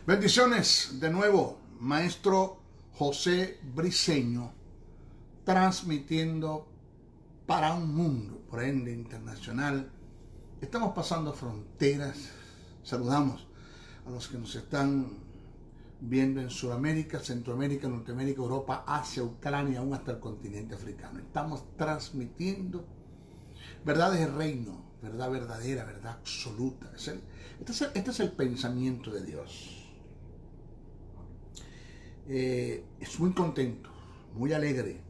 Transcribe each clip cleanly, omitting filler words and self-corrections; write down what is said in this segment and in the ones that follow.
Bendiciones de nuevo, maestro José Briceño, transmitiendo para un mundo, por ende internacional. Estamos pasando fronteras. Saludamos a los que nos están viendo en Sudamérica, Centroamérica, Norteamérica, Europa, Asia, Ucrania, aún hasta el continente africano. Estamos transmitiendo verdades del reino, verdad verdadera, verdad absoluta. Este es el pensamiento de Dios. Es muy contento, muy alegre,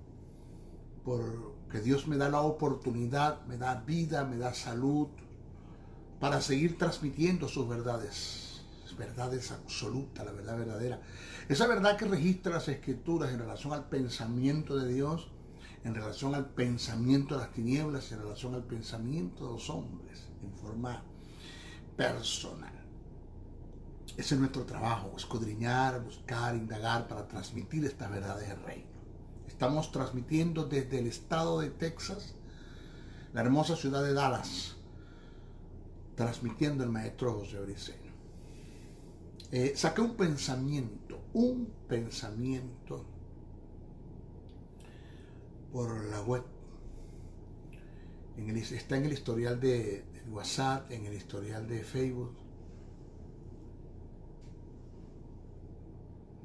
porque Dios me da la oportunidad, me da vida, me da salud, para seguir transmitiendo sus verdades, verdades absolutas, la verdad verdadera. Esa verdad que registra las Escrituras en relación al pensamiento de Dios, en relación al pensamiento de las tinieblas, en relación al pensamiento de los hombres, en forma personal. Ese es nuestro trabajo, escudriñar, buscar, indagar para transmitir estas verdades del reino. Estamos transmitiendo desde el estado de Texas, la hermosa ciudad de Dallas, transmitiendo el maestro José Briceño. Saqué un pensamiento por la web. Está en el historial de WhatsApp, en el historial de Facebook,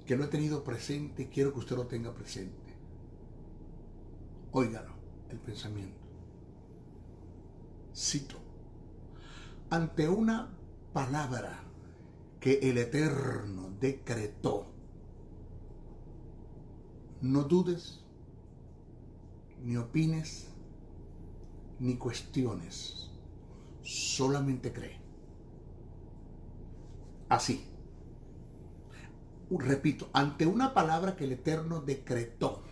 que lo he tenido presente y quiero que usted lo tenga presente. Óigalo, el pensamiento. Cito: ante una palabra que el Eterno decretó, no dudes, ni opines, ni cuestiones, solamente cree. Así. Repito, ante una palabra que el Eterno decretó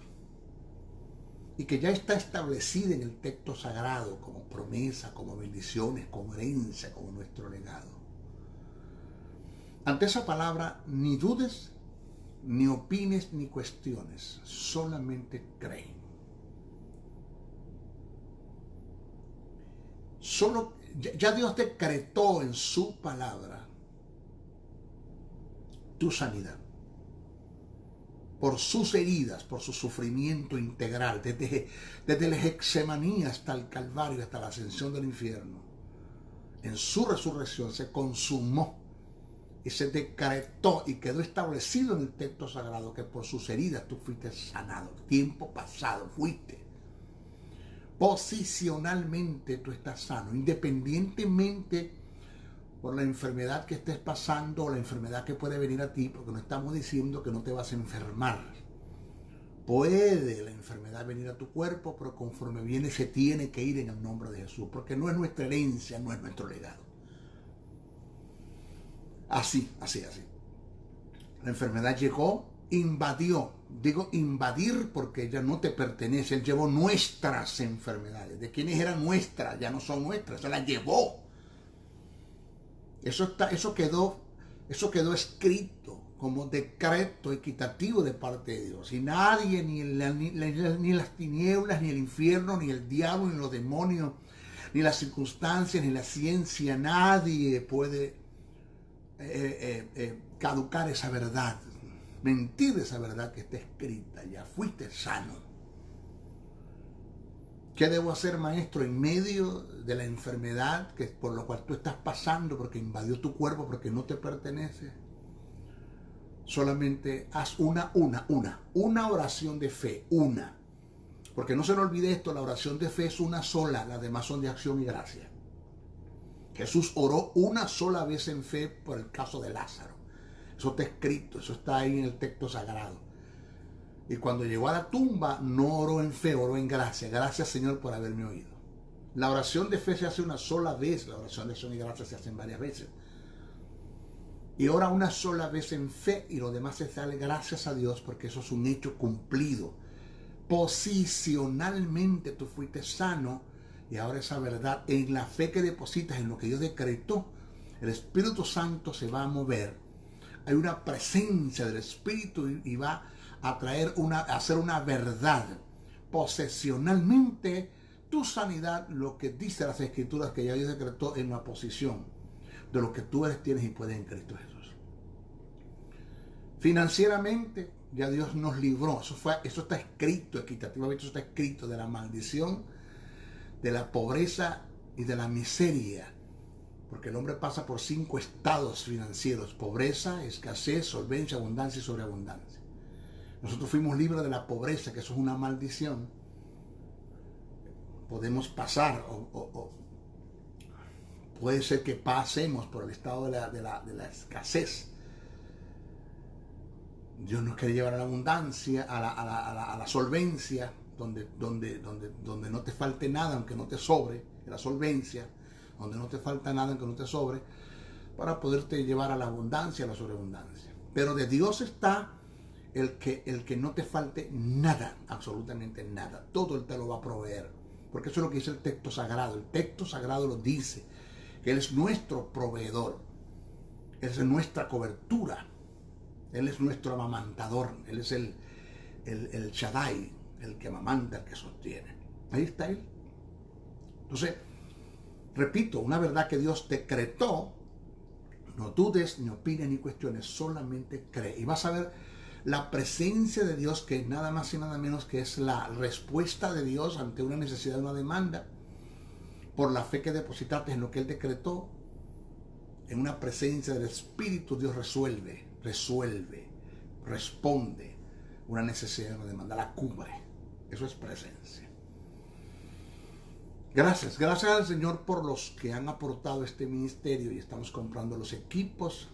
y que ya está establecida en el texto sagrado como promesa, como bendiciones, como herencia, como nuestro legado. Ante esa palabra, ni dudes, ni opines, ni cuestiones, solamente cree. Ya Dios decretó en su palabra tu sanidad. Por sus heridas, por su sufrimiento integral, desde el Getsemaní hasta el Calvario, hasta la ascensión del infierno. En su resurrección se consumó y se decretó y quedó establecido en el texto sagrado que por sus heridas tú fuiste sanado. Tiempo pasado fuiste. Posicionalmente tú estás sano, independientemente por la enfermedad que estés pasando o la enfermedad que puede venir a ti, porque no estamos diciendo que no te vas a enfermar. Puede la enfermedad venir a tu cuerpo, pero conforme viene se tiene que ir en el nombre de Jesús, porque no es nuestra herencia, no es nuestro legado. Así. La enfermedad llegó, invadió. Digo invadir porque ya no te pertenece. Él llevó nuestras enfermedades. ¿De quiénes eran nuestras? Ya no son nuestras, se las llevó. Eso quedó escrito como decreto equitativo de parte de Dios. Y nadie, ni las tinieblas, ni el infierno, ni el diablo, ni los demonios, ni las circunstancias, ni la ciencia, nadie puede caducar esa verdad, mentir esa verdad que está escrita. Ya fuiste sano. ¿Qué debo hacer, maestro, en medio de la enfermedad por la cual tú estás pasando, porque invadió tu cuerpo, porque no te pertenece? Solamente haz una oración de fe, una. Porque no se nos olvide esto, la oración de fe es una sola, las demás son de acción y gracia. Jesús oró una sola vez en fe por el caso de Lázaro. Eso está escrito, eso está ahí en el texto sagrado. Y cuando llegó a la tumba, no oró en fe, oró en gracia. Gracias, Señor, por haberme oído. La oración de fe se hace una sola vez, la oración de acción y gracia se hacen varias veces. Y ora una sola vez en fe y lo demás es darle gracias a Dios porque eso es un hecho cumplido. Posicionalmente tú fuiste sano y ahora esa verdad, en la fe que depositas en lo que Dios decretó, el Espíritu Santo se va a mover. Hay una presencia del Espíritu y va a hacer una verdad. Posesionalmente, tu sanidad, lo que dice las Escrituras que ya Dios decretó en la posición de lo que tú eres, tienes y puedes en Cristo Jesús. Financieramente, ya Dios nos libró. Eso está escrito equitativamente, eso está escrito de la maldición, de la pobreza y de la miseria. Porque el hombre pasa por 5 estados financieros: pobreza, escasez, solvencia, abundancia y sobreabundancia. Nosotros fuimos libres de la pobreza, que eso es una maldición. Podemos pasar, o puede ser que pasemos por el estado de la escasez. Dios nos quiere llevar a la abundancia, a la solvencia, donde no te falte nada, aunque no te sobre, la solvencia, donde no te falta nada, aunque no te sobre, para poderte llevar a la abundancia, a la sobreabundancia. Pero de Dios está el que no te falte nada, absolutamente nada. Todo Él te lo va a proveer, porque eso es lo que dice el texto sagrado. El texto sagrado lo dice, que Él es nuestro proveedor, Él es nuestra cobertura, Él es nuestro amamantador, Él es el Shaddai, el que amamanta, el que sostiene. Ahí está Él. Entonces, repito, una verdad que Dios decretó, no dudes, ni opines, ni cuestiones, solamente cree. Y vas a ver la presencia de Dios, que nada más y nada menos que es la respuesta de Dios ante una necesidad, una demanda. Por la fe que depositaste en lo que Él decretó, en una presencia del Espíritu, Dios resuelve, responde una necesidad, una demanda, la cubre. Eso es presencia. Gracias al Señor por los que han aportado este ministerio, y estamos comprando los equipos.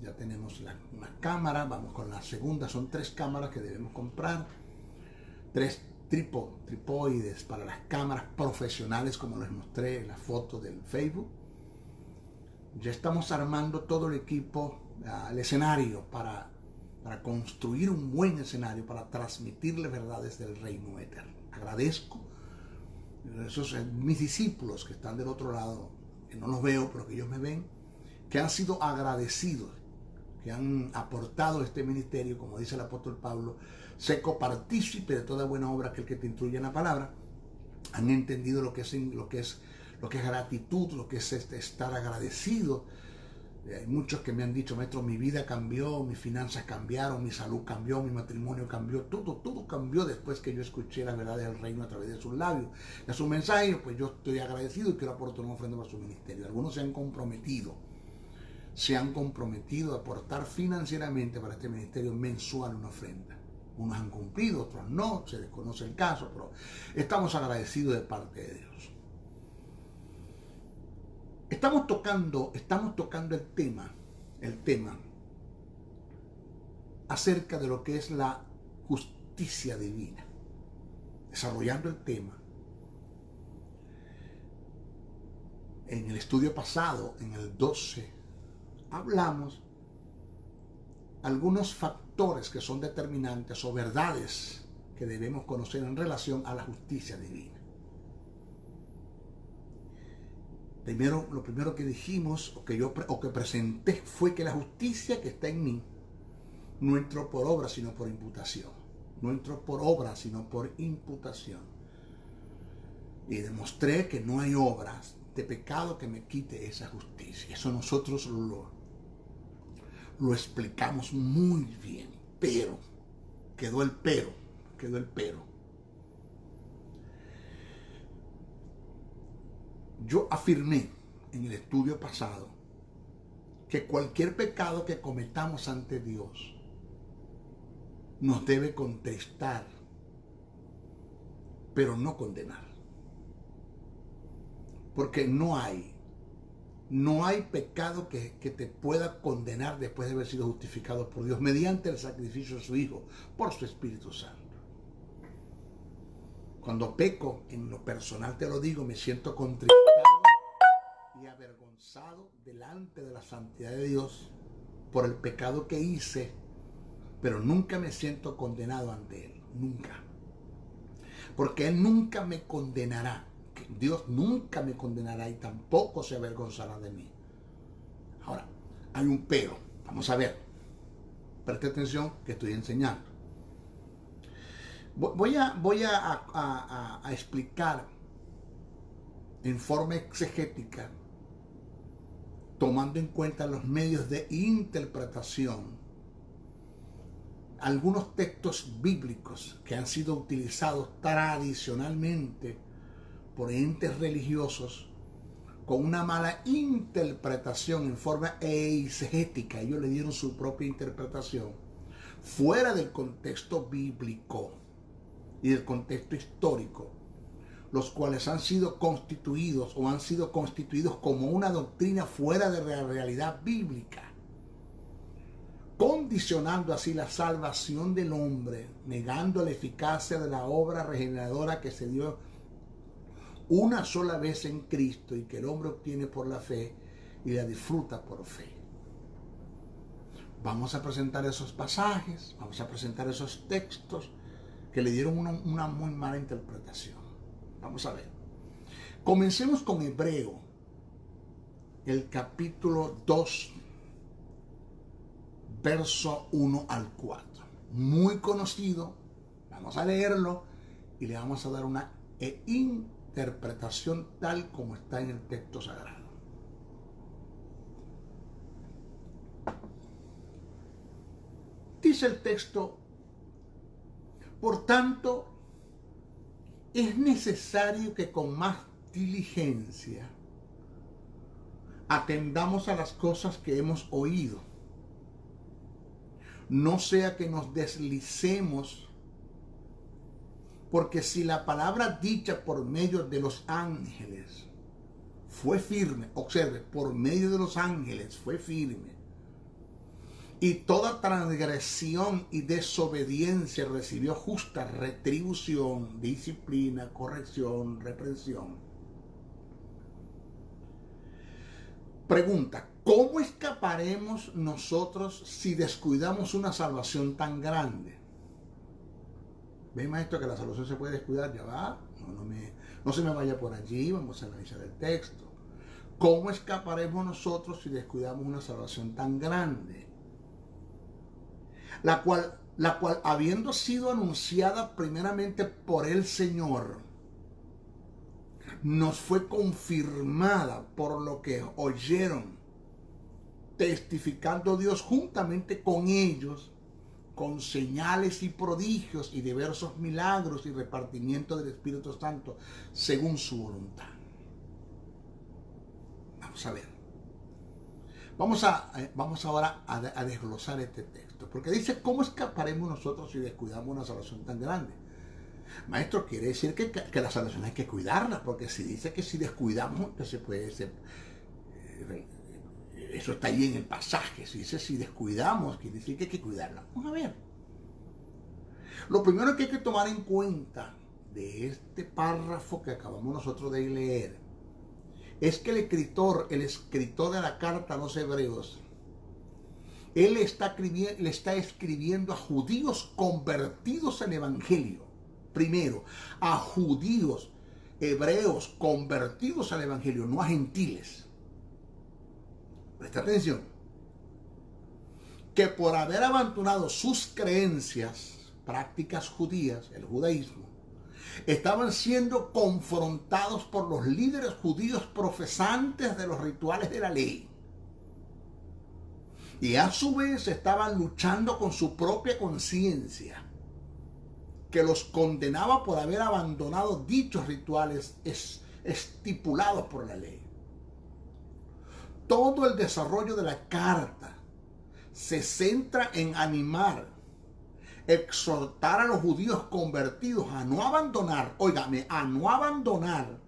Ya tenemos una cámara, vamos con la segunda. Son 3 cámaras que debemos comprar, 3 trípodes para las cámaras profesionales, como les mostré en la foto del Facebook. Ya estamos armando todo el equipo, el escenario, para construir un buen escenario, para transmitirle verdades del reino eterno. Agradezco a esos mis discípulos que están del otro lado, que no los veo, pero que ellos me ven, que han sido agradecidos, que han aportado a este ministerio, como dice el apóstol Pablo, sé copartícipe de toda buena obra, aquel que te instruye en la palabra. Han entendido lo que es gratitud, lo que es estar agradecido. Hay muchos que me han dicho: maestro, mi vida cambió, mis finanzas cambiaron, mi salud cambió, mi matrimonio cambió, todo cambió después que yo escuché la verdad del reino a través de sus labios, de su mensaje. Pues yo estoy agradecido y quiero aportar una ofrenda para su ministerio. Algunos se han comprometido a aportar financieramente para este ministerio mensual una ofrenda. Unos han cumplido, otros no, se desconoce el caso, pero estamos agradecidos de parte de Dios. Estamos tocando el tema acerca de lo que es la justicia divina. Desarrollando el tema. En el estudio pasado, en el 12, hablamos algunos factores que son determinantes o verdades que debemos conocer en relación a la justicia divina. Lo primero que dijimos, o que presenté, fue que la justicia que está en mí no entró por obra, sino por imputación. No entró por obra, sino por imputación. Y demostré que no hay obras de pecado que me quite esa justicia. Eso nosotros lo explicamos muy bien. Pero, quedó el pero. Yo afirmé en el estudio pasado que cualquier pecado que cometamos ante Dios nos debe contristar, pero no condenar. Porque no hay pecado que te pueda condenar después de haber sido justificado por Dios mediante el sacrificio de su Hijo, por su Espíritu Santo. Cuando peco, en lo personal te lo digo, me siento contristado y avergonzado delante de la santidad de Dios por el pecado que hice, pero nunca me siento condenado ante Él, nunca. Porque Él nunca me condenará, Dios nunca me condenará y tampoco se avergonzará de mí. Ahora, hay un pero, vamos a ver, preste atención que estoy enseñando. Voy a explicar en forma exegética, tomando en cuenta los medios de interpretación algunos textos bíblicos que han sido utilizados tradicionalmente por entes religiosos con una mala interpretación en forma eisegética. Ellos le dieron su propia interpretación fuera del contexto bíblico y del contexto histórico, los cuales han sido constituidos como una doctrina fuera de la realidad bíblica, condicionando así la salvación del hombre, negando la eficacia de la obra regeneradora que se dio una sola vez en Cristo y que el hombre obtiene por la fe y la disfruta por fe. Vamos a presentar esos pasajes, vamos a presentar esos textos que le dieron una muy mala interpretación. Vamos a ver. Comencemos con Hebreo, el capítulo 2, verso 1 al 4. Muy conocido. Vamos a leerlo y le vamos a dar una interpretación tal como está en el texto sagrado. Dice el texto: por tanto, es necesario que con más diligencia atendamos a las cosas que hemos oído, no sea que nos deslicemos, porque si la palabra dicha por medio de los ángeles fue firme, observe, por medio de los ángeles fue firme, y toda transgresión y desobediencia recibió justa retribución, disciplina, corrección, reprensión. Pregunta: ¿cómo escaparemos nosotros si descuidamos una salvación tan grande? ¿Ve, maestro, que la salvación se puede descuidar? Ya va, no se me vaya por allí, vamos a analizar el texto. ¿Cómo escaparemos nosotros si descuidamos una salvación tan grande? La cual habiendo sido anunciada primeramente por el Señor, nos fue confirmada por lo que oyeron, testificando Dios juntamente con ellos, con señales y prodigios y diversos milagros y repartimiento del Espíritu Santo, según su voluntad. Vamos a ver. Vamos ahora a desglosar este texto, porque dice: ¿cómo escaparemos nosotros si descuidamos una salvación tan grande? Maestro, quiere decir que la salvación hay que cuidarla, porque si dice que si descuidamos, entonces puede ser, eso está ahí en el pasaje. Si dice si descuidamos, quiere decir que hay que cuidarla. Vamos a ver. Lo primero que hay que tomar en cuenta de este párrafo que acabamos nosotros de leer es que el escritor de la carta a los hebreos, él le está escribiendo a judíos convertidos al evangelio. Primero, a judíos, hebreos convertidos al evangelio, no a gentiles. Presta atención. Que por haber abandonado sus creencias, prácticas judías, el judaísmo, estaban siendo confrontados por los líderes judíos profesantes de los rituales de la ley. Y a su vez estaban luchando con su propia conciencia, que los condenaba por haber abandonado dichos rituales estipulados por la ley. Todo el desarrollo de la carta se centra en animar, exhortar a los judíos convertidos a no abandonar, óigame, a no abandonar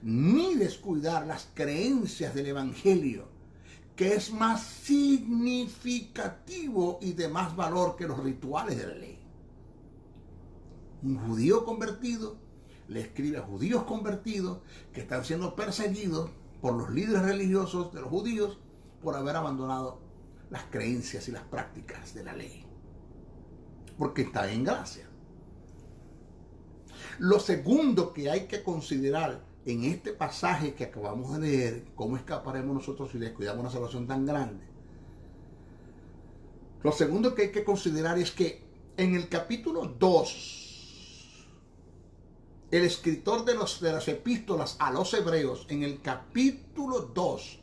ni descuidar las creencias del evangelio, que es más significativo y de más valor que los rituales de la ley. Un judío convertido le escribe a judíos convertidos que están siendo perseguidos por los líderes religiosos de los judíos por haber abandonado las creencias y las prácticas de la ley, porque está en gracia. Lo segundo que hay que considerar en este pasaje que acabamos de leer, ¿cómo escaparemos nosotros si descuidamos una salvación tan grande? Lo segundo que hay que considerar es que en el capítulo 2, el escritor de las epístolas a los hebreos, en el capítulo 2,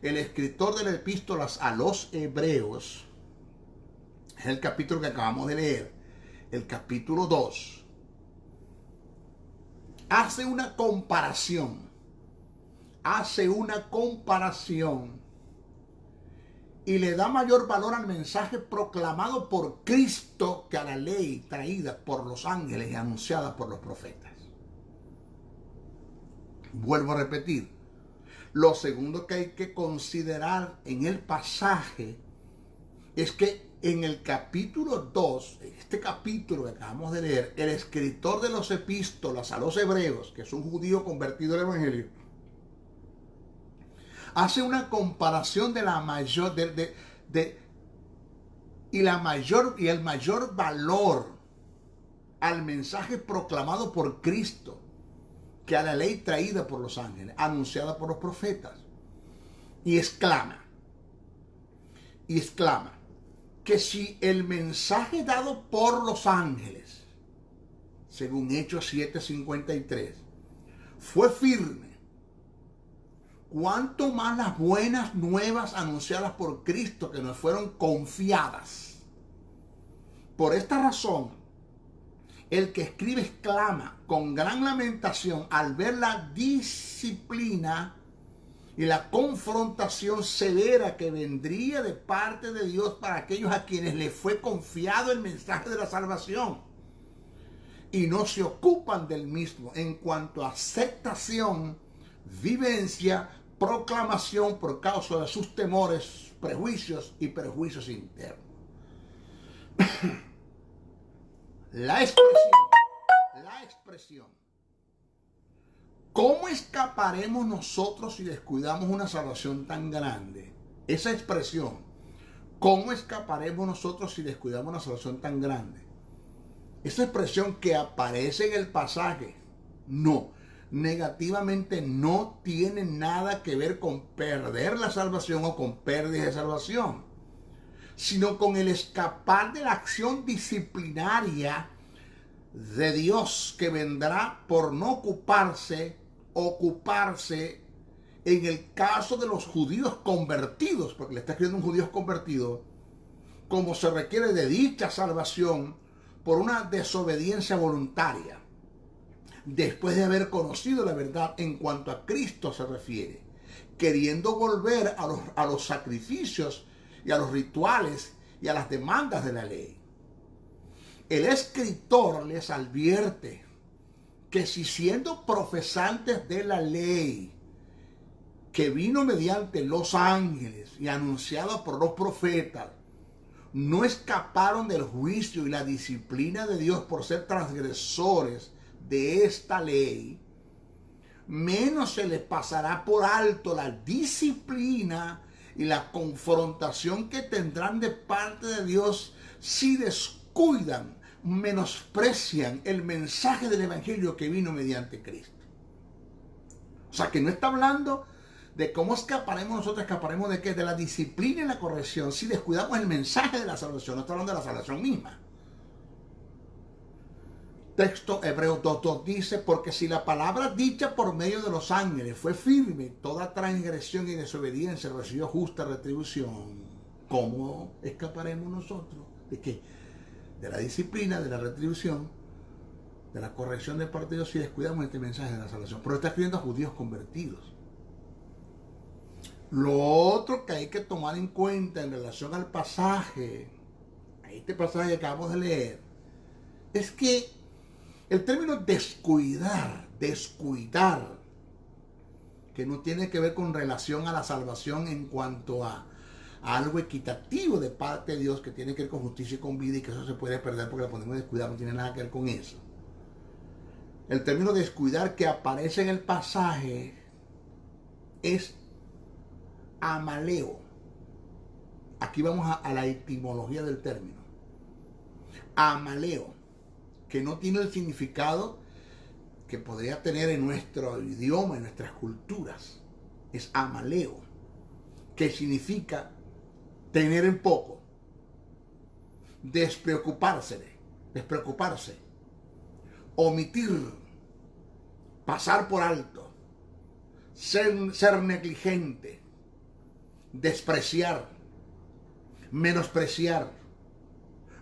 el escritor de las epístolas a los hebreos, es el capítulo que acabamos de leer, el capítulo 2, hace una comparación y le da mayor valor al mensaje proclamado por Cristo que a la ley traída por los ángeles y anunciada por los profetas. Vuelvo a repetir, lo segundo que hay que considerar en el pasaje es que en el capítulo 2, este capítulo que acabamos de leer, el escritor de los epístolas a los hebreos, que es un judío convertido al evangelio, hace una comparación de la mayor y el mayor valor al mensaje proclamado por Cristo que a la ley traída por los ángeles, anunciada por los profetas. Y exclama que si el mensaje dado por los ángeles, según Hechos 7:53, fue firme, cuánto más las buenas nuevas anunciadas por Cristo que nos fueron confiadas. Por esta razón, el que escribe exclama con gran lamentación al ver la disciplina y la confrontación severa que vendría de parte de Dios para aquellos a quienes le fue confiado el mensaje de la salvación y no se ocupan del mismo en cuanto a aceptación, vivencia, proclamación por causa de sus temores, prejuicios y perjuicios internos. La expresión, ¿cómo escaparemos nosotros si descuidamos una salvación tan grande? Esa expresión, ¿cómo escaparemos nosotros si descuidamos una salvación tan grande? Esa expresión que aparece en el pasaje, no, negativamente no tiene nada que ver con perder la salvación o con pérdida de salvación, sino con el escapar de la acción disciplinaria de Dios que vendrá por no ocuparse en el caso de los judíos convertidos, porque le está escribiendo un judío convertido, como se requiere de dicha salvación por una desobediencia voluntaria, después de haber conocido la verdad en cuanto a Cristo se refiere, queriendo volver a los sacrificios y a los rituales y a las demandas de la ley. El escritor les advierte que si siendo profesantes de la ley que vino mediante los ángeles y anunciado por los profetas, no escaparon del juicio y la disciplina de Dios por ser transgresores de esta ley, menos se les pasará por alto la disciplina y la confrontación que tendrán de parte de Dios si descuidan, menosprecian el mensaje del evangelio que vino mediante Cristo. O sea, que no está hablando de cómo escaparemos nosotros. ¿Escaparemos de qué? De la disciplina y la corrección si descuidamos el mensaje de la salvación. No está hablando de la salvación misma. Texto Hebreos 2:2 dice: porque si la palabra dicha por medio de los ángeles fue firme, toda transgresión y desobediencia recibió justa retribución. ¿Cómo escaparemos nosotros? ¿De qué? De la disciplina, de la retribución, de la corrección de parte de Dios si descuidamos este mensaje de la salvación. Pero está escribiendo a judíos convertidos. Lo otro que hay que tomar en cuenta en relación al pasaje, a este pasaje que acabamos de leer, es que el término descuidar, que no tiene que ver con relación a la salvación en cuanto a algo equitativo de parte de Dios, que tiene que ver con justicia y con vida, y que eso se puede perder porque la podemos descuidar, no tiene nada que ver con eso. El término descuidar que aparece en el pasaje es amaleo. Aquí vamos a la etimología del término. Amaleo, que no tiene el significado que podría tener en nuestro idioma, en nuestras culturas. Es amaleo, que significa tener en poco, despreocuparse, omitir, pasar por alto, ser negligente, despreciar, menospreciar,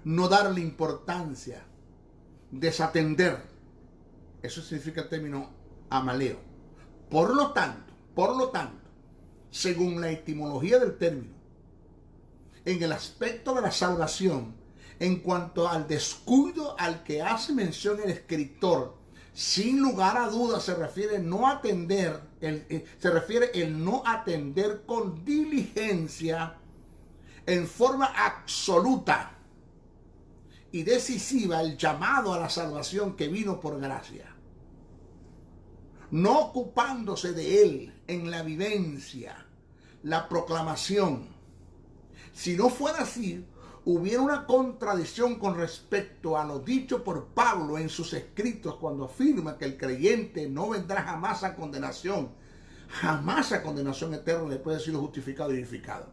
no darle importancia, desatender. Eso significa el término amaleo. Por lo tanto, según la etimología del término, en el aspecto de la salvación, en cuanto al descuido al que hace mención el escritor, sin lugar a dudas se refiere el no atender con diligencia, en forma absoluta y decisiva, el llamado a la salvación que vino por gracia, no ocupándose de él en la vivencia, la proclamación. Si no fuera así, hubiera una contradicción con respecto a lo dicho por Pablo en sus escritos cuando afirma que el creyente no vendrá jamás a condenación eterna después de haber sido justificado y vivificado,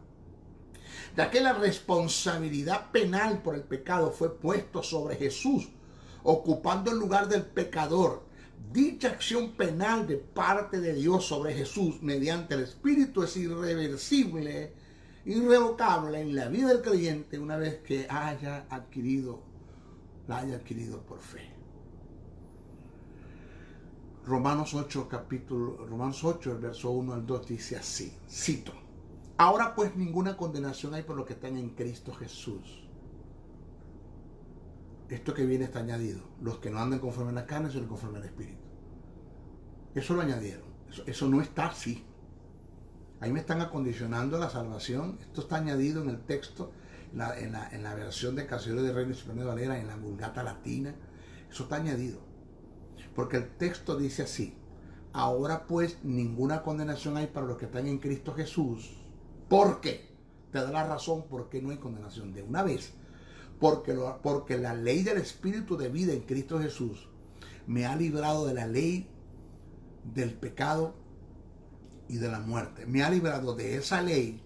ya que la responsabilidad penal por el pecado fue puesto sobre Jesús, ocupando el lugar del pecador. Dicha acción penal de parte de Dios sobre Jesús mediante el Espíritu es irreversible, irrevocable en la vida del creyente una vez que la haya adquirido por fe. Romanos 8, el verso 1 al 2 dice así, cito: ahora pues ninguna condenación hay por los que están en Cristo Jesús. Esto que viene está añadido. Los que no andan conforme a la carne, sino conforme al Espíritu. Eso lo añadieron. Eso no está así. Ahí me están acondicionando la salvación. Esto está añadido en el texto, en la versión de Casillas de Reina y Suprema de Valera, en la Vulgata Latina. Eso está añadido. Porque el texto dice así: ahora pues ninguna condenación hay para los que están en Cristo Jesús. ¿Por qué? Te da la razón por qué no hay condenación de una vez. Porque la ley del Espíritu de vida en Cristo Jesús me ha librado de la ley del pecado y de la muerte. Me ha librado de esa ley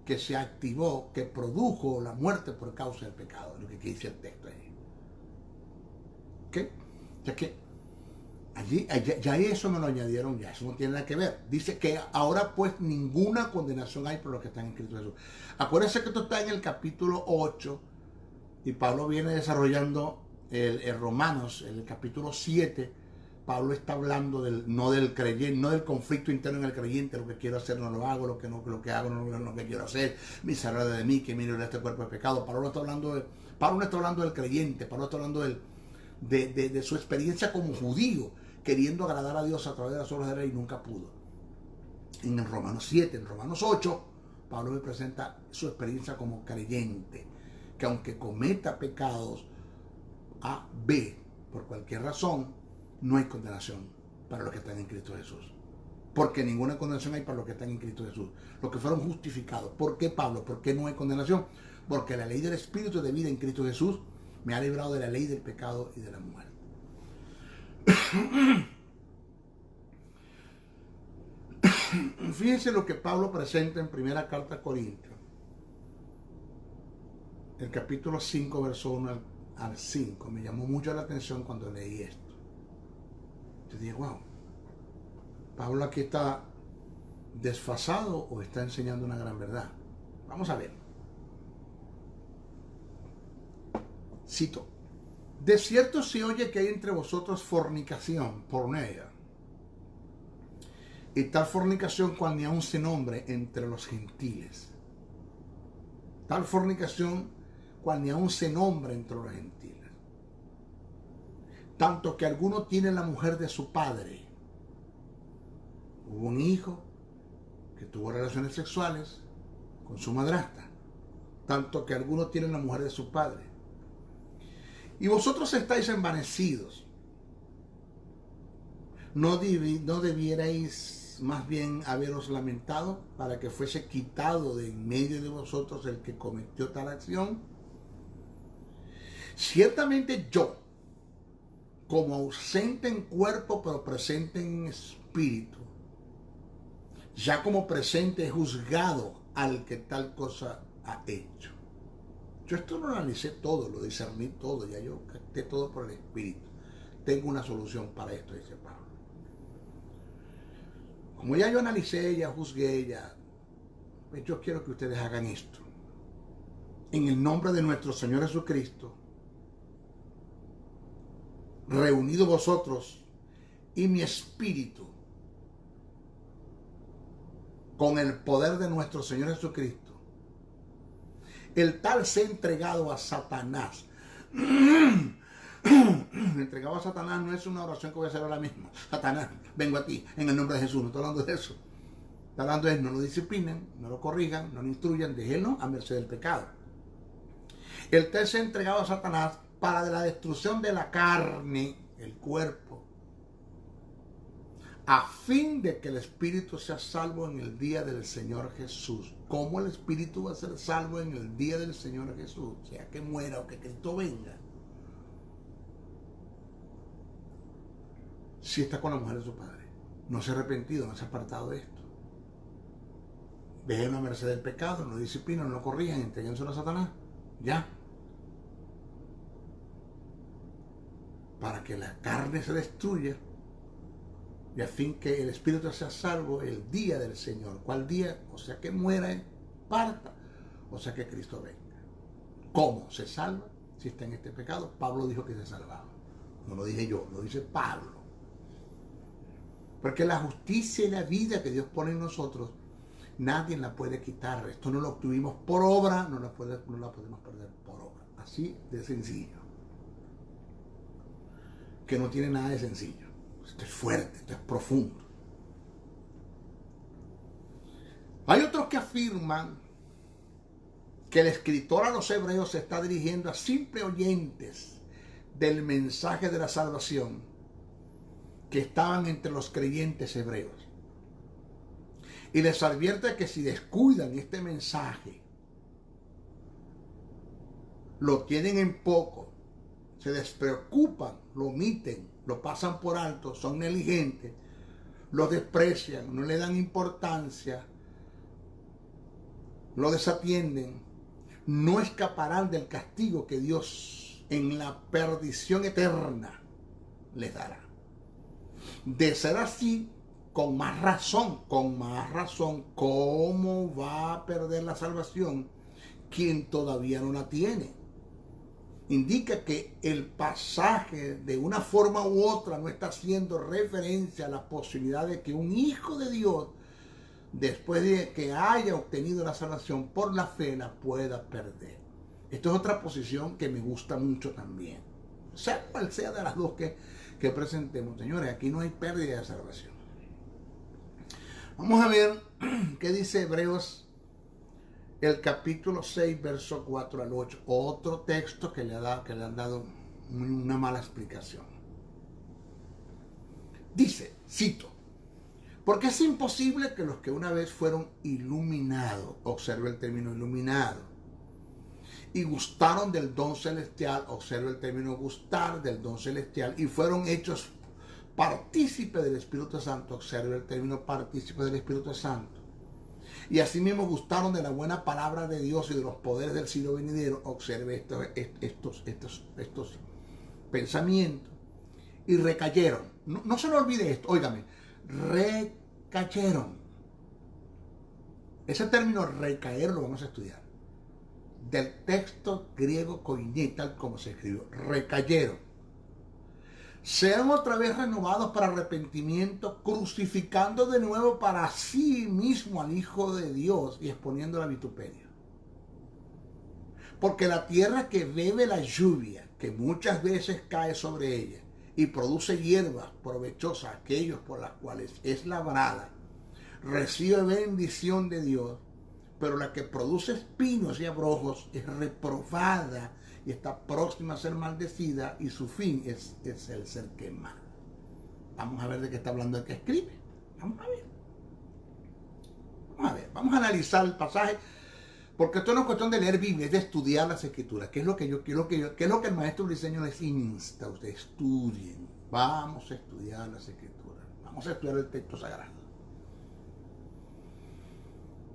que se activó, que produjo la muerte por causa del pecado, lo que dice el texto ahí. ¿Qué? Ya que ya eso me lo añadieron, ya eso no tiene nada que ver. Dice que ahora pues ninguna condenación hay por los que están en Cristo Jesús. Acuérdense que esto está en el capítulo 8 y Pablo viene desarrollando el Romanos, en el capítulo 7. Pablo está hablando no del creyente, no del conflicto interno en el creyente: lo que quiero hacer no lo hago, lo que hago no lo que quiero hacer, miserable de mí que miro este cuerpo de pecado. Pablo no está hablando del creyente. Pablo está hablando de su experiencia como judío, queriendo agradar a Dios a través de las obras de la ley, y nunca pudo. En el Romanos 7, en Romanos 8, Pablo me presenta su experiencia como creyente, que aunque cometa pecados A, B, por cualquier razón, no hay condenación para los que están en Cristo Jesús. Porque ninguna condenación hay para los que están en Cristo Jesús, los que fueron justificados. ¿Por qué, Pablo? ¿Por qué no hay condenación? Porque la ley del Espíritu de vida en Cristo Jesús me ha librado de la ley del pecado y de la muerte. Fíjense lo que Pablo presenta en primera carta a Corintios, el capítulo 5, verso 1 al 5. Me llamó mucho la atención cuando leí esto. Yo dije, wow, Pablo aquí está desfasado o está enseñando una gran verdad. Vamos a ver. Cito: de cierto se oye que hay entre vosotros fornicación, porneia, y tal fornicación cual ni aun se nombre entre los gentiles. Tal fornicación cual ni aun se nombre entre los gentiles. Tanto que alguno tiene la mujer de su padre. Hubo un hijo que tuvo relaciones sexuales con su madrastra. Tanto que alguno tiene la mujer de su padre. Y vosotros estáis envanecidos. ¿No debierais más bien haberos lamentado para que fuese quitado de en medio de vosotros el que cometió tal acción? Ciertamente yo, como ausente en cuerpo pero presente en espíritu, ya como presente he juzgado al que tal cosa ha hecho. Yo esto lo analicé todo, lo discerní todo, ya yo capté todo por el Espíritu. Tengo una solución para esto, dice Pablo. Como ya yo analicé, ya juzgué, pues yo quiero que ustedes hagan esto. en el nombre de nuestro Señor Jesucristo, reunidos vosotros y mi espíritu, con el poder de nuestro Señor Jesucristo, el tal sea entregado a Satanás. Entregado a Satanás no es una oración que voy a hacer ahora mismo. Satanás, vengo a ti en el nombre de Jesús. No estoy hablando de eso. Está hablando de no lo disciplinen, no lo corrijan, no lo instruyan, déjenlo a merced del pecado. El tal sea entregado a Satanás para la destrucción de la carne, el cuerpo, a fin de que el espíritu sea salvo en el día del Señor Jesús. ¿Cómo el espíritu va a ser salvo en el día del Señor Jesús? Sea que muera o que Cristo venga. Si está con la mujer de su padre, no se ha arrepentido, no se ha apartado de esto. Déjenlo a merced del pecado, no disciplinan, no corrijan, entréguenselo a Satanás. Ya. Para que la carne se destruya y a fin que el espíritu sea salvo el día del Señor. ¿Cuál día? O sea que muera, parta, o sea que Cristo venga. ¿Cómo se salva si está en este pecado? Pablo dijo que se salvaba. No lo dije yo, lo dice Pablo. Porque la justicia y la vida que Dios pone en nosotros, nadie la puede quitar. Esto no lo obtuvimos por obra, no la podemos perder por obra. Así de sencillo. Que no tiene nada de sencillo. Esto es fuerte, esto es profundo. Hay otros que afirman que el escritor a los hebreos se está dirigiendo a simples oyentes del mensaje de la salvación que estaban entre los creyentes hebreos. Y les advierte que si descuidan este mensaje, lo tienen en poco, se despreocupan, lo omiten, lo pasan por alto, son negligentes, lo desprecian, no le dan importancia, lo desatienden, no escaparán del castigo que Dios en la perdición eterna les dará. De ser así, con más razón, ¿cómo va a perder la salvación quien todavía no la tiene? Indica que el pasaje de una forma u otra no está haciendo referencia a la posibilidad de que un hijo de Dios, después de que haya obtenido la salvación por la fe, la pueda perder. Esto es otra posición que me gusta mucho también. Sea cual sea de las dos que presentemos, señores, aquí no hay pérdida de salvación. Vamos a ver qué dice Hebreos, el capítulo 6, verso 4 al 8. Otro texto que le han dado una mala explicación. Dice, cito, porque es imposible que los que una vez fueron iluminados, observe el término iluminado, y gustaron del don celestial, observe el término gustar del don celestial, y fueron hechos partícipe del Espíritu Santo, observe el término partícipe del Espíritu Santo, y asimismo gustaron de la buena palabra de Dios y de los poderes del siglo venidero, observe estos pensamientos, y recayeron. No se le olvide esto, óigame, recayeron. Ese término recaer lo vamos a estudiar. Del texto griego koiné, tal como se escribió, recayeron. Sean otra vez renovados para arrepentimiento, crucificando de nuevo para sí mismo al Hijo de Dios y exponiendo la vituperio. Porque la tierra que bebe la lluvia, que muchas veces cae sobre ella, y produce hierbas provechosas aquellos por las cuales es labrada, recibe bendición de Dios, pero la que produce espinos y abrojos es reprobada y está próxima a ser maldecida, y su fin es el ser quemado. Vamos a ver de qué está hablando el que escribe. Vamos a analizar el pasaje, porque esto no es cuestión de leer Biblia, es de estudiar las Escrituras, que es lo que el maestro briseño les insta. Ustedes estudien, vamos a estudiar las Escrituras, vamos a estudiar el texto sagrado.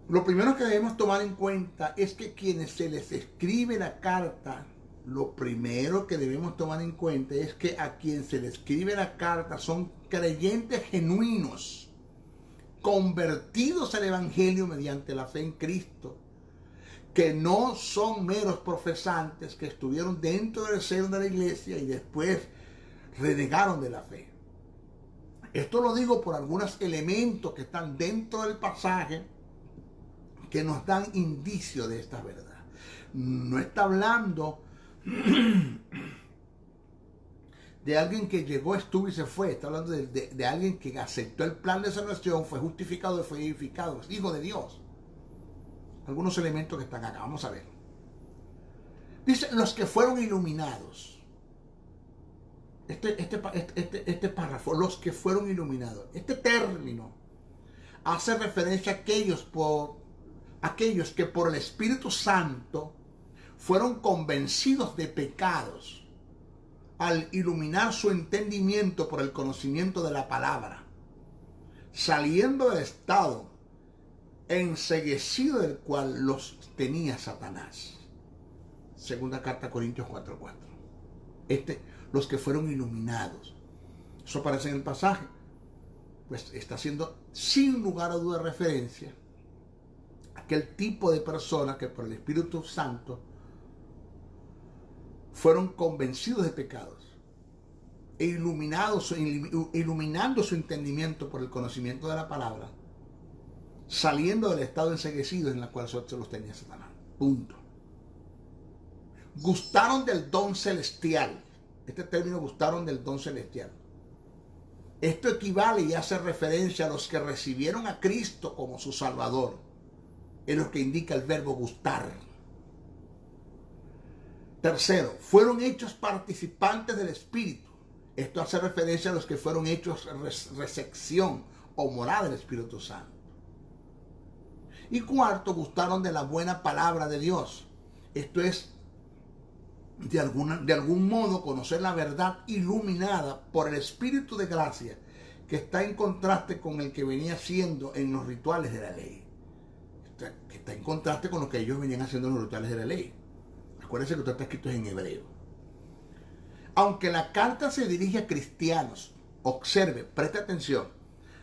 Lo primero que debemos tomar en cuenta es que quienes se les escribe la carta, lo primero que debemos tomar en cuenta es que a quien se le escribe la carta son creyentes genuinos, convertidos al Evangelio mediante la fe en Cristo, que no son meros profesantes que estuvieron dentro del seno de la iglesia y después renegaron de la fe. Esto lo digo por algunos elementos que están dentro del pasaje que nos dan indicio de esta verdad. No está hablando de alguien que llegó, estuvo y se fue. Está hablando de alguien que aceptó el plan de salvación, fue justificado y fue edificado, es hijo de Dios. Algunos elementos que están acá, vamos a ver. Dice, los que fueron iluminados. Este párrafo, los que fueron iluminados. Este término hace referencia a aquellos que por el Espíritu Santo fueron convencidos de pecados al iluminar su entendimiento por el conocimiento de la palabra, saliendo del estado enceguecido del cual los tenía Satanás. Segunda carta a Corintios 4:4. Los que fueron iluminados. Eso aparece en el pasaje. Pues está haciendo sin lugar a duda referencia a aquel tipo de personas que por el Espíritu Santo fueron convencidos de pecados e iluminando su entendimiento por el conocimiento de la palabra, saliendo del estado enceguecido en el cual se los tenía Satanás. Punto. Gustaron del don celestial. Este término, gustaron del don celestial. Esto equivale y hace referencia a los que recibieron a Cristo como su Salvador. Es lo que indica el verbo gustar. Tercero, fueron hechos participantes del Espíritu. Esto hace referencia a los que fueron hechos recepción o morada del Espíritu Santo. Y cuarto, gustaron de la buena palabra de Dios. Esto es, de algún modo, conocer la verdad iluminada por el Espíritu de gracia, que está en contraste con el que venía haciendo en los rituales de la ley. Que está en contraste con lo que ellos venían haciendo en los rituales de la ley. Acuérdense que esto está escrito en hebreo. Aunque la carta se dirige a cristianos, observe, preste atención.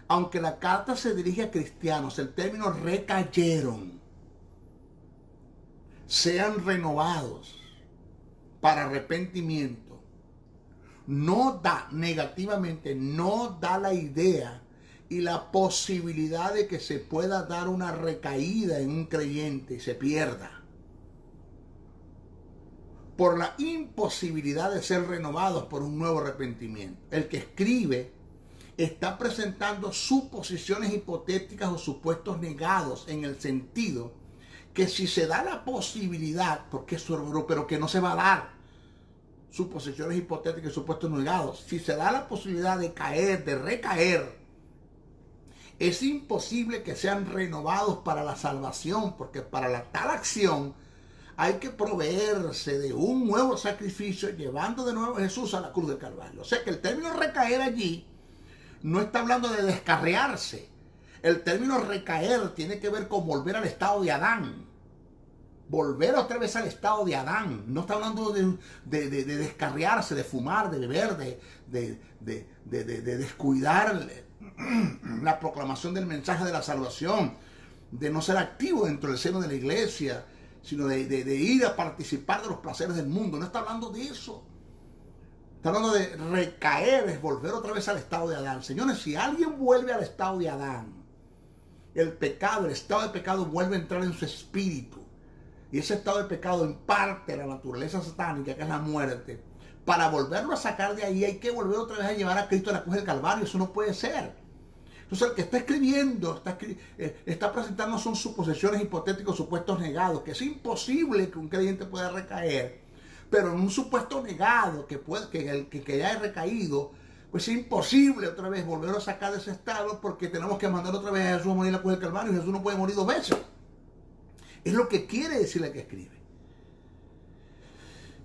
Aunque la carta se dirige a cristianos, el término recayeron, sean renovados para arrepentimiento, no da la idea y la posibilidad de que se pueda dar una recaída en un creyente y se pierda por la imposibilidad de ser renovados por un nuevo arrepentimiento. El que escribe está presentando suposiciones hipotéticas o supuestos negados, en el sentido que si se da la posibilidad, porque eso, pero que no se va a dar, suposiciones hipotéticas y supuestos negados, si se da la posibilidad de caer, de recaer, es imposible que sean renovados para la salvación, porque para la tal acción hay que proveerse de un nuevo sacrificio, llevando de nuevo a Jesús a la cruz del Calvario. O sea que el término recaer allí no está hablando de descarriarse. El término recaer tiene que ver con volver al estado de Adán. Volver otra vez al estado de Adán. No está hablando de descarriarse, de fumar, de beber, de descuidar la proclamación del mensaje de la salvación, de no ser activo dentro del seno de la iglesia, sino de ir a participar de los placeres del mundo. No está hablando de eso. Está hablando de recaer, es volver otra vez al estado de Adán. Señores, si alguien vuelve al estado de Adán, el estado de pecado vuelve a entrar en su espíritu. Y ese estado de pecado imparte la naturaleza satánica, que es la muerte. Para volverlo a sacar de ahí hay que volver otra vez a llevar a Cristo a la cruz del Calvario. Eso no puede ser. Entonces el que está escribiendo, está presentando son suposiciones hipotéticas, supuestos negados, que es imposible que un creyente pueda recaer. Pero en un supuesto negado, que ya haya recaído, pues es imposible otra vez volverlo a sacar de ese estado, porque tenemos que mandar otra vez a Jesús a morir en la cruz del Calvario, y Jesús no puede morir 2 veces. Es lo que quiere decir el que escribe.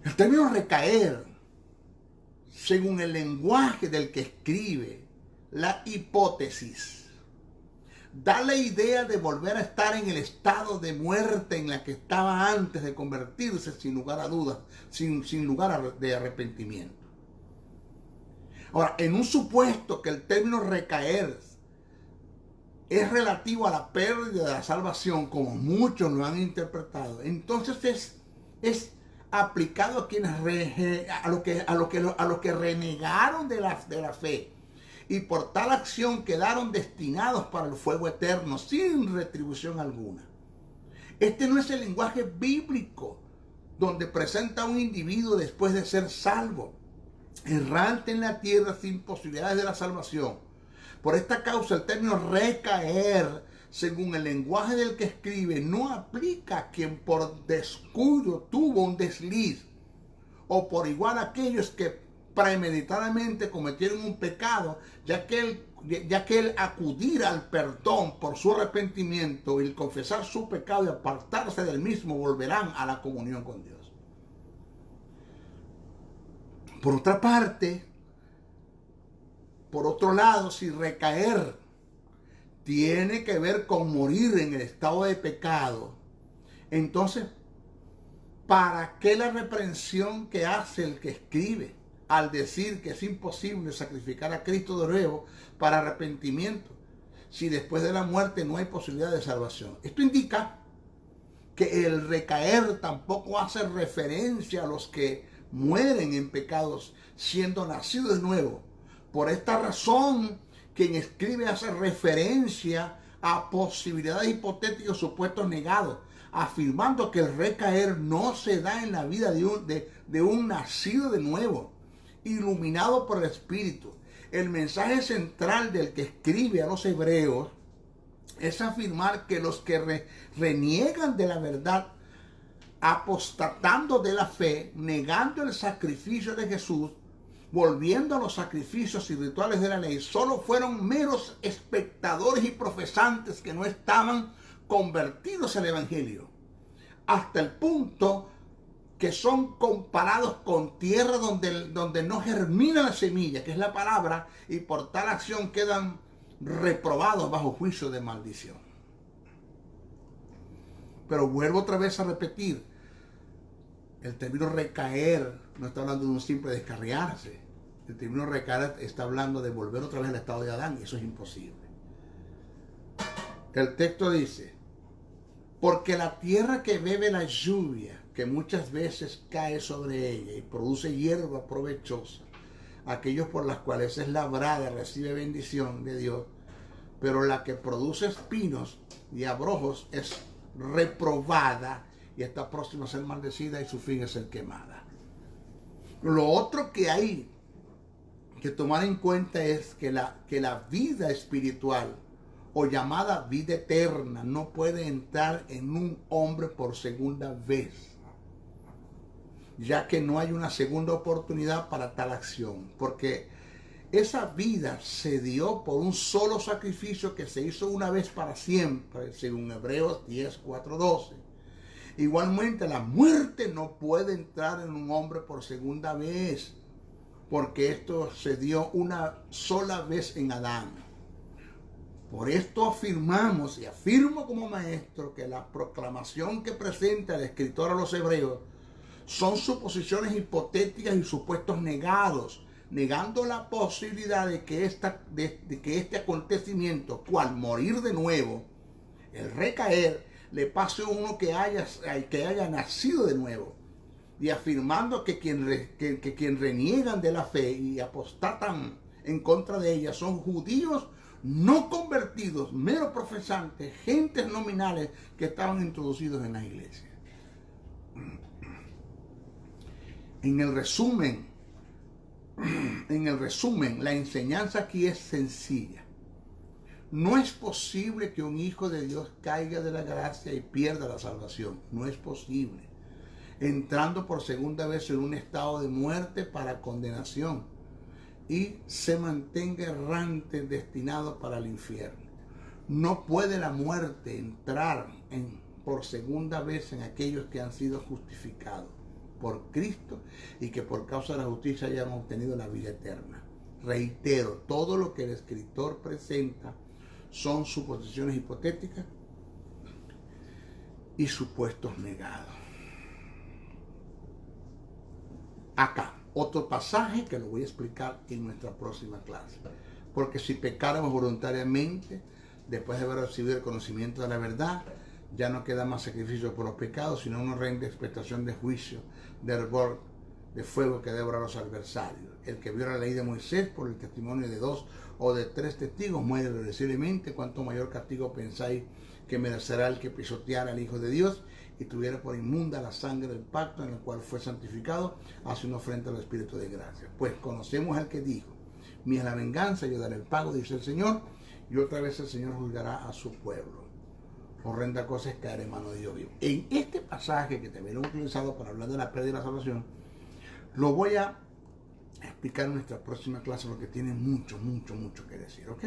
El término recaer, según el lenguaje del que escribe, la hipótesis, da la idea de volver a estar en el estado de muerte en la que estaba antes de convertirse, sin lugar a dudas, sin lugar de arrepentimiento. Ahora, en un supuesto que el término recaer es relativo a la pérdida de la salvación, como muchos lo han interpretado, entonces es aplicado a quienes a los que renegaron de la fe y por tal acción quedaron destinados para el fuego eterno sin retribución alguna. Este no es el lenguaje bíblico donde presenta a un individuo después de ser salvo, errante en la tierra sin posibilidades de la salvación. Por esta causa el término recaer, según el lenguaje del que escribe, no aplica a quien por descuido tuvo un desliz, o por igual a aquellos que premeditadamente cometieron un pecado, ya que el acudir al perdón por su arrepentimiento y el confesar su pecado y apartarse del mismo volverán a la comunión con Dios. Por otra parte, por otro lado, si recaer tiene que ver con morir en el estado de pecado, entonces, ¿para qué la reprensión que hace el que escribe al decir que es imposible sacrificar a Cristo de nuevo para arrepentimiento si después de la muerte no hay posibilidad de salvación? Esto indica que el recaer tampoco hace referencia a los que mueren en pecados siendo nacidos de nuevo. Por esta razón, quien escribe hace referencia a posibilidades hipotéticas o supuestos negados, afirmando que el recaer no se da en la vida de un nacido de nuevo, iluminado por el Espíritu. El mensaje central del que escribe a los hebreos es afirmar que los que reniegan de la verdad, apostatando de la fe, negando el sacrificio de Jesús, volviendo a los sacrificios y rituales de la ley, solo fueron meros espectadores y profesantes que no estaban convertidos al Evangelio, hasta el punto que son comparados con tierra donde no germina la semilla, que es la palabra, y por tal acción quedan reprobados bajo juicio de maldición. Pero vuelvo otra vez a repetir, el término recaer no está hablando de un simple descarriarse. El término recaer está hablando de volver otra vez al estado de Adán, y eso es imposible. El texto dice: porque la tierra que bebe la lluvia, que muchas veces cae sobre ella y produce hierba provechosa, aquellos por las cuales es labrada recibe bendición de Dios, pero la que produce espinos y abrojos es reprobada y está próxima a ser maldecida y su fin es ser quemada. Lo otro que hay que tomar en cuenta es que la vida espiritual o llamada vida eterna no puede entrar en un hombre por segunda vez, ya que no hay una segunda oportunidad para tal acción, porque esa vida se dio por un solo sacrificio que se hizo una vez para siempre, según Hebreos 10:4-12. Igualmente, la muerte no puede entrar en un hombre por segunda vez, porque esto se dio una sola vez en Adán. Por esto afirmamos, y afirmo como maestro, que la proclamación que presenta el escritor a los hebreos son suposiciones hipotéticas y supuestos negados, negando la posibilidad de que este acontecimiento, cual morir de nuevo, el recaer, le pase a uno que haya nacido de nuevo, y afirmando que quien reniegan de la fe y apostatan en contra de ella son judíos no convertidos, meros profesantes, gentes nominales que estaban introducidos en la iglesia. En el resumen, la enseñanza aquí es sencilla. No es posible que un hijo de Dios caiga de la gracia y pierda la salvación. No es posible. Entrando por segunda vez en un estado de muerte para condenación y se mantenga errante, destinado para el infierno. No puede la muerte entrar por segunda vez en aquellos que han sido justificados por Cristo y que por causa de la justicia hayan obtenido la vida eterna. Reitero, todo lo que el escritor presenta son suposiciones hipotéticas y supuestos negados. Acá, otro pasaje que lo voy a explicar en nuestra próxima clase. Porque si pecáramos voluntariamente, después de haber recibido el conocimiento de la verdad, ya no queda más sacrificio por los pecados, sino una horrenda expectación de juicio, de hervor, de fuego que devora a los adversarios. El que viola la ley de Moisés por el testimonio de 2 o de 3 testigos muere irreversiblemente. Cuanto mayor castigo pensáis que merecerá el que pisoteara al Hijo de Dios y tuviera por inmunda la sangre del pacto en el cual fue santificado, hace una ofrenda al Espíritu de gracia. Pues conocemos al que dijo: mía es la venganza, yo daré el pago, dice el Señor, y otra vez el Señor juzgará a su pueblo. Horrenda cosa es caer en mano de Dios vivo. En este pasaje que también lo he utilizado para hablar de la pérdida de la salvación, lo voy a explicar en nuestra próxima clase porque tiene mucho que decir, ¿ok?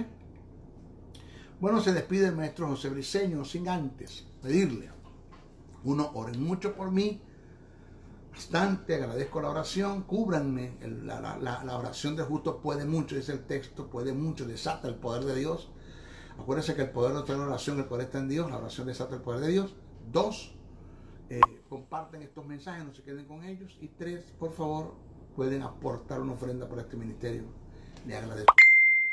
Bueno, se despide el maestro José Briceño sin antes pedirle: uno, oren mucho por mí, bastante, agradezco la oración, cúbranme, la oración del justo puede mucho, dice el texto, puede mucho, desata el poder de Dios. Acuérdense que el poder no está en la oración, el poder está en Dios, la oración desata el poder de Dios. 2, comparten estos mensajes, no se queden con ellos. Y 3, por favor, pueden aportar una ofrenda para este ministerio. Le agradezco.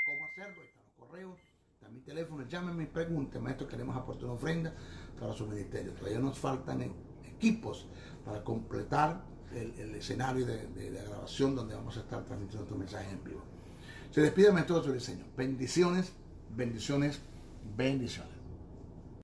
¿Cómo hacerlo? Están los correos, está mi teléfono, llámenme y pregúntenme, maestro, queremos aportar una ofrenda para su ministerio. Todavía nos faltan equipos para completar el escenario de la grabación donde vamos a estar transmitiendo estos mensajes en vivo. Se despide el maestro José Briceño. Bendiciones, bendiciones, bendiciones.